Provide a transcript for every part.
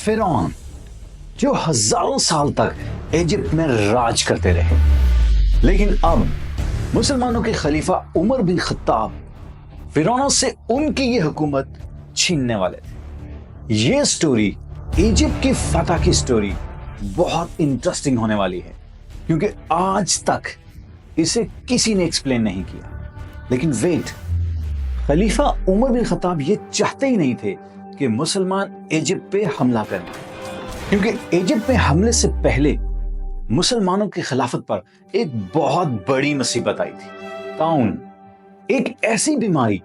फिरौन जो हजारों साल तक इजिप्ट में राज करते रहे, लेकिन अब मुसलमानों के खलीफा उमर बिन खत्ताब फिरौनों से उनकी ये हुकूमत छीनने वाले थे। ये स्टोरी इजिप्ट की फतह की स्टोरी बहुत इंटरेस्टिंग होने वाली है, क्योंकि आज तक इसे किसी ने एक्सप्लेन नहीं किया। लेकिन वेट, खलीफा उमर बिन खत्ताब ये चाहते ही नहीं थे कि मुसलमान इजिप्ट पे हमला करें, क्योंकि इजिप्ट में हमले से पहले मुसलमानों की खिलाफत पर एक बहुत बड़ी मुसीबत आई थी, ताउन, एक ऐसी बीमारी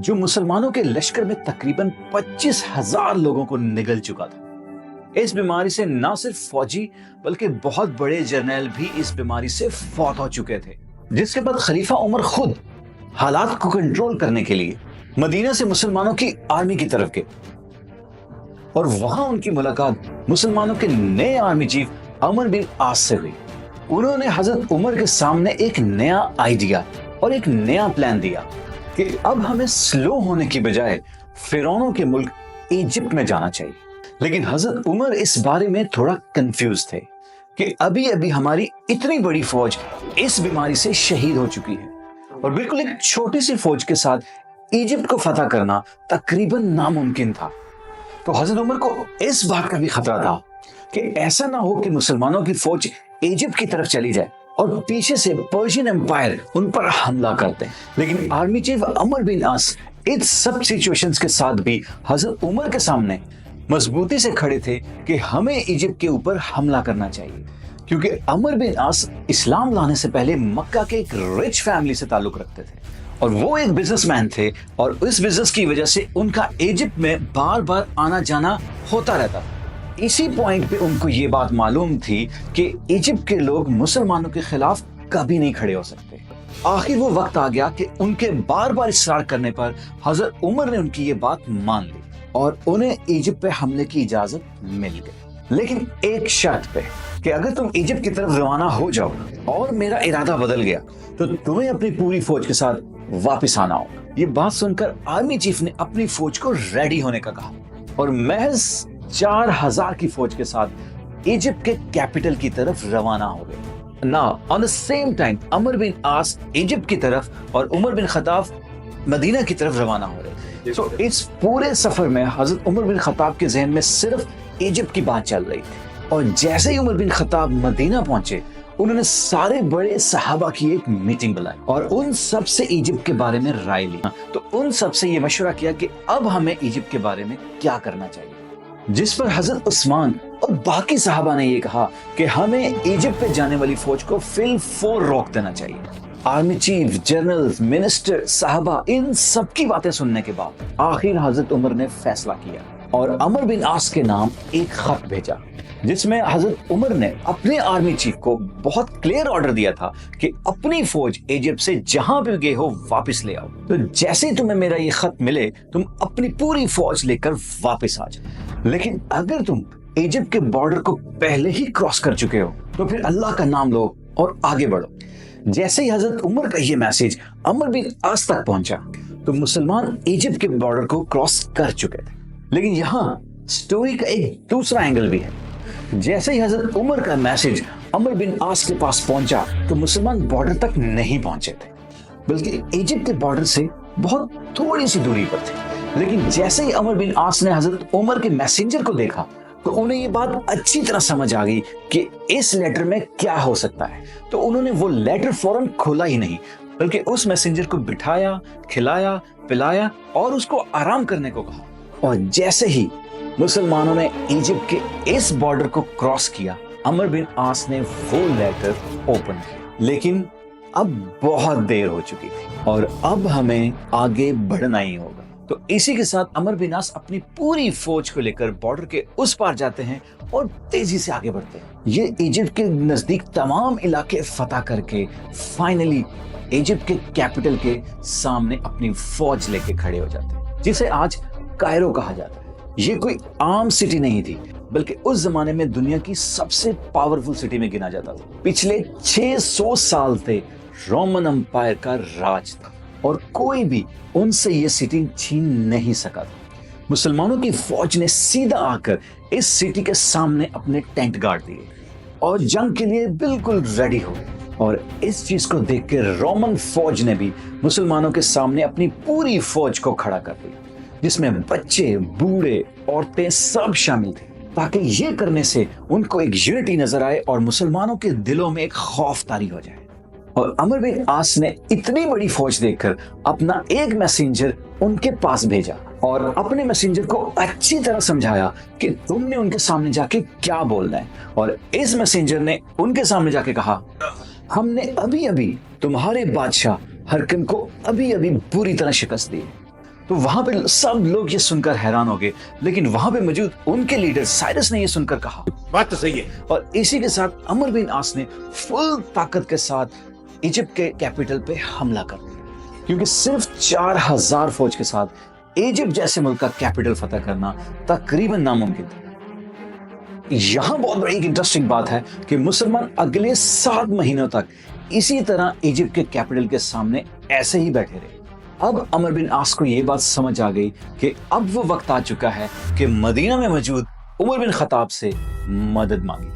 जो मुसलमानों के लश्कर में तकरीबन 25,000 लोगों को निगल चुका था। इस बीमारी से न सिर्फ फौजी बल्कि बहुत बड़े जर्नल भी इस बीमारी से फौत हो चुके थे, जिसके बाद खलीफा उमर खुद हालात को कंट्रोल करने के लिए मदीना से मुसलमानों की आर्मी की तरफ गए और वहां उनकी मुलाकात मुसलमानों के नए आर्मी चीफ अमर बिन आस से हुई। उन्होंने हजरत उमर के सामने एक नया आइडिया और एक नया प्लान दिया कि अब हमें स्लो होने की बजाय फिरौनों के मुल्क इजिप्ट में जाना चाहिए। लेकिन हजरत उमर इस बारे में थोड़ा कंफ्यूज थे कि अभी अभी हमारी इतनी बड़ी फौज इस बीमारी से शहीद हो चुकी है और बिल्कुल एक छोटी सी फौज के साथ इजिप्ट को फतह करना तकरीबन नामुमकिन था। तो हजरत उमर को इस बात का भी खतरा था कि ऐसा ना हो कि मुसलमानों की फौज इजिप्ट की तरफ चली जाए और पीछे से पर्शियन एम्पायर उन पर हमला करते। लेकिन आर्मी चीफ अमर बिन आस इन सब सिचुएशंस के साथ भी हजरत उमर के सामने मजबूती से खड़े थे कि हमें इजिप्ट के ऊपर हमला करना चाहिए, क्योंकि अमर बिन आस इस्लाम लाने से पहले मक्का के एक रिच फैमिली से ताल्लुक रखते थे और वो एक बिजनेसमैन थे और इस बिजनेस की वजह से उनका इजिप्ट में बार बार आना जाना होता रहता था। इसी पॉइंट पे उनको ये बात मालूम थी कि इजिप्ट के लोग मुसलमानों के खिलाफ कभी नहीं खड़े हो सकते। आखिर वो वक्त आ गया कि उनके बार बार इसरार करने पर हजरत उमर ने उनकी ये बात मान ली और उन्हें इजिप्ट पे हमले की इजाजत मिल गई, लेकिन एक शर्त पे कि अगर तुम इजिप्ट की तरफ रवाना हो जाओ और मेरा इरादा बदल गया तो तुम्हें अपनी पूरी फौज के साथ वापस आना होगा। ये बात सुनकर आर्मी चीफ ने अपनी फौज को रेडी होने का कहा और महज 4,000 की फौज के साथ इजिप्ट के कैपिटल की तरफ रवाना हो गए। Now on the same time Amr bin Aas Egypt की तरफ और उमर बिन खत्ताब मदीना की तरफ रवाना हो रहे थे। सो इस पूरे सफर में हजरत उमर बिन खत्ताब के जहन में सिर्फ इजिप्ट की बात चल रही थी और जैसे ही उमर बिन खत्ताब मदीना पहुंचे उन्होंने सारे बड़े सहाबा की एक मीटिंग बुलाई और उन सब से इजिप्ट के बारे में राय ली। तो उन सब से ये मशवरा किया कि अब हमें इजिप्ट के बारे में क्या करना चाहिए, जिस पर हजरत उस्मान और बाकी सहाबा ने ये कहा कि हमें इजिप्ट पे जाने वाली फौज को फिल फोर रोक देना चाहिए। आर्मी चीफ, जनरल्स, मिनिस्टर, साहबा, इन सब की बातें सुनने के बाद आखिर हजरत उमर ने फैसला किया और अमर बिन आस के नाम एक खत भेजा, जिसमें हजरत उमर ने अपने आर्मी चीफ को बहुत क्लियर ऑर्डर दिया था कि अपनी फौज इजिप्ट से जहां भी गए हो वापस ले आओ। तो जैसे ही तुम्हें मेरा ये खत मिले तुम अपनी पूरी फौज लेकर वापस आ जाओ, लेकिन अगर तुम इजिप्ट के बॉर्डर को पहले ही क्रॉस कर चुके हो तो फिर अल्लाह का नाम लो और आगे बढ़ो। जैसे ही हजरत उमर का ये मैसेज अमर बिन आस तक पहुंचा तो मुसलमान इजिप्ट के बॉर्डर को क्रॉस कर चुके थे। लेकिन यहाँ स्टोरी का एक दूसरा एंगल भी है। जैसे ही हजरत उमर का मैसेज अमर बिन आस के पास पहुंचा तो मुसलमान बॉर्डर तक नहीं पहुंचे थे, बल्कि इजिप्ट के बॉर्डर से बहुत थोड़ी सी दूरी पर थे। लेकिन जैसे ही अमर बिन आस ने हजरत उमर के मैसेंजर को देखा तो उन्हें ये बात अच्छी तरह समझ आ गई कि इस लेटर में क्या हो सकता है। तो उन्होंने वो लेटर फौरन खोला ही नहीं, बल्कि उस मैसेंजर को बिठाया, खिलाया, पिलाया और उसको आराम करने को कहा। और जैसे ही मुसलमानों ने इजिप्ट के इस बॉर्डर को क्रॉस किया, अमर बिन आस ने वो लेटर ओपन किया। लेकिन अब बहुत देर हो चुकी थी और अब हमें आगे बढ़ना ही होगा। तो इसी के साथ अमर बिन आस अपनी पूरी फौज को लेकर बॉर्डर के उस पार जाते हैं और तेजी से आगे बढ़ते हैं। ये इजिप्ट के नजदीक तमाम इलाके फतह करके फाइनली इजिप्ट के कैपिटल के सामने अपनी फौज लेके खड़े हो जाते हैं, जिसे आज कायरो कहा जाता है। ये कोई आम सिटी नहीं थी, बल्कि उस जमाने में दुनिया की सबसे पावरफुल सिटी में गिना जाता था। पिछले 600 साल से रोमन एम्पायर का राज था और कोई भी उनसे ये सिटी छीन नहीं सका था। मुसलमानों की फौज ने सीधा आकर इस सिटी के सामने अपने टेंट गाड़ दिए और जंग के लिए बिल्कुल रेडी हो गए। और इस चीज को देखकर रोमन फौज ने भी मुसलमानों के सामने अपनी पूरी फौज को खड़ा कर दिया, जिसमें बच्चे, बूढ़े, औरतें सब शामिल थे, ताकि ये करने से उनको एक यूनिटी नजर आए और मुसलमानों के दिलों में एक खौफ तारी हो जाए। और अमर बिन आस ने इतनी बड़ी फौज देखकर अपना एक मैसेंजर उनके पास भेजा और अपने मैसेंजर को अच्छी तरह समझाया कि तुमने उनके सामने जाके क्या बोलना है। और इस मैसेंजर ने उनके सामने जाके कहा, हमने अभी अभी तुम्हारे बादशाह हरकन को अभी अभी बुरी तरह शिकस्त दी। तो वहां पे सब लोग ये सुनकर हैरान हो गए, लेकिन वहां पे मौजूद उनके लीडर साइरस ने ये सुनकर कहा, बात तो सही है। और इसी के साथ अमर बिन आस ने फुल ताकत के साथ इजिप्ट के कैपिटल पे हमला कर दिया, क्योंकि सिर्फ 4000 फौज के साथ इजिप्ट जैसे मुल्क का कैपिटल फतह करना तकरीबन नामुमकिन था। यहां बहुत बड़ी एक इंटरेस्टिंग बात है कि मुसलमान अगले 7 महीनों तक इसी तरह इजिप्ट के कैपिटल के सामने ऐसे ही बैठे रहे। अब अमर बिन आस को यह बात समझ आ गई कि अब वो वक्त आ चुका है कि मदीना में मौजूद उमर बिन खत्ताब से मदद मांगी।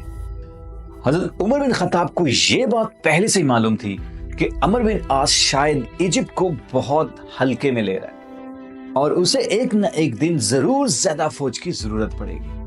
हजरत उमर बिन खत्ताब को यह बात पहले से ही मालूम थी कि अमर बिन आस शायद इजिप्ट को बहुत हल्के में ले रहा है और उसे एक न एक दिन जरूर ज्यादा फौज की जरूरत पड़ेगी।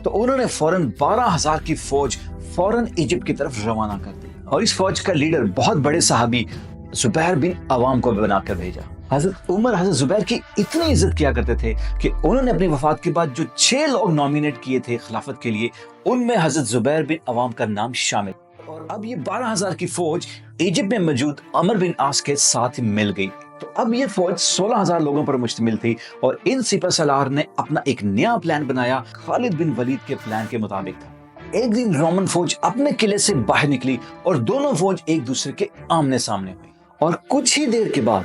तो उन्होंने फौरन 12,000 की फौज फौरन इजिप्ट की तरफ रवाना कर दी और इस फौज का लीडर बहुत बड़े सहाबी जुबैर बिन अवाम को बनाकर भेजा। हजरत उमर हजरत जुबैर की इतनी इज्जत किया करते थे कि उन्होंने अपनी वफात के बाद जो 6 लोग नॉमिनेट किए थे खिलाफत के लिए, उनमें हजरत जुबैर बिन अवाम का नाम शामिल। और अब ये 12,000 की फौज इजिप्ट में मौजूद अमर बिन आस के साथ मिल गई। तो अब ये फौज 16,000 लोगों पर मुश्तमिल थी और इन सिपह सलार ने अपना एक नया प्लान बनाया, खालिद बिन वलीद के प्लान के मुताबिक था। एक दिन रोमन फौज अपने किले से बाहर निकली और दोनों फौज एक दूसरे के आमने सामने हुई और कुछ ही देर के बाद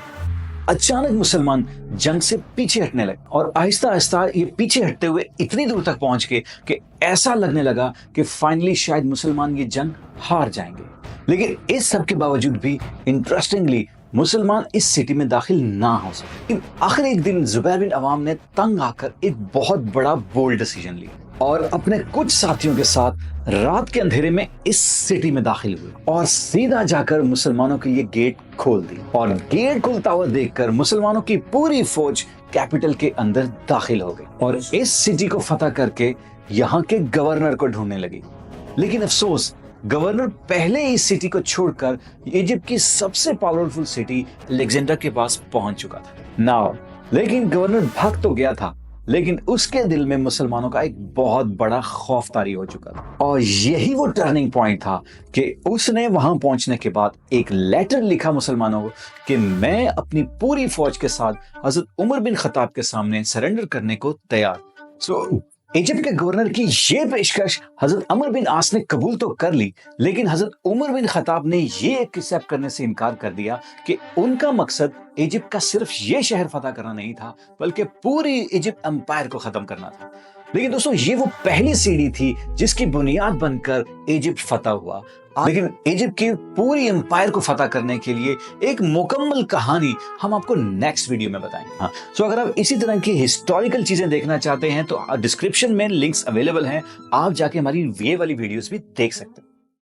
अचानक मुसलमान जंग से पीछे हटने लगे और आहिस्ता आहिस्ता ये पीछे हटते हुए इतनी दूर तक पहुंच गए कि ऐसा लगने लगा कि फाइनली शायद मुसलमान ये जंग हार जाएंगे। लेकिन इस सब के बावजूद भी इंटरेस्टिंगली मुसलमान इस सिटी में दाखिल ना हो सके। आखिर एक दिन जुबैर बिन अवाम ने तंग आकर एक बहुत बड़ा बोल्ड डिसीजन लिया और अपने कुछ साथियों के साथ रात के अंधेरे में इस सिटी में दाखिल हुए और सीधा जाकर मुसलमानों के लिए गेट खोल दी। और गेट खुलता हुआ देखकर मुसलमानों की पूरी फौज कैपिटल के अंदर दाखिल हो गई और इस सिटी को फतह करके यहाँ के गवर्नर को ढूंढने लगी। लेकिन अफसोस, गवर्नर पहले ही इस सिटी को छोड़कर इजिप्ट की सबसे पावरफुल सिटी अलेक्जेंडर के पास पहुंच चुका था। नाउ लेकिन गवर्नर भाग तो गया था, लेकिन उसके दिल में मुसलमानों का एक बहुत बड़ा खौफ तारी हो चुका था और यही वो टर्निंग पॉइंट था कि उसने वहां पहुंचने के बाद एक लेटर लिखा मुसलमानों को कि मैं अपनी पूरी फौज के साथ हजरत उमर बिन खत्ताब के सामने सरेंडर करने को तैयार। इजिप्ट के गवर्नर की ये पेशकश हजरत अमर बिन आस ने कबूल तो कर ली, लेकिन हजरत उमर बिन खत्ताब ने ये एक्सेप्ट करने से इनकार कर दिया कि उनका मकसद इजिप्ट का सिर्फ ये शहर फतह करना नहीं था, बल्कि पूरी इजिप्ट एम्पायर को खत्म करना था। लेकिन दोस्तों, ये वो पहली सीढ़ी थी जिसकी बुनियाद बनकर इजिप्ट फतह हुआ। लेकिन इजिप्ट की पूरी एम्पायर को फतह करने के लिए एक मुकम्मल कहानी हम आपको नेक्स्ट वीडियो में बताएंगे। सो अगर आप इसी तरह की हिस्टोरिकल चीजें देखना चाहते हैं तो डिस्क्रिप्शन में लिंक्स अवेलेबल हैं, आप जाके हमारी ये वाली वीडियोस भी देख सकते हैं।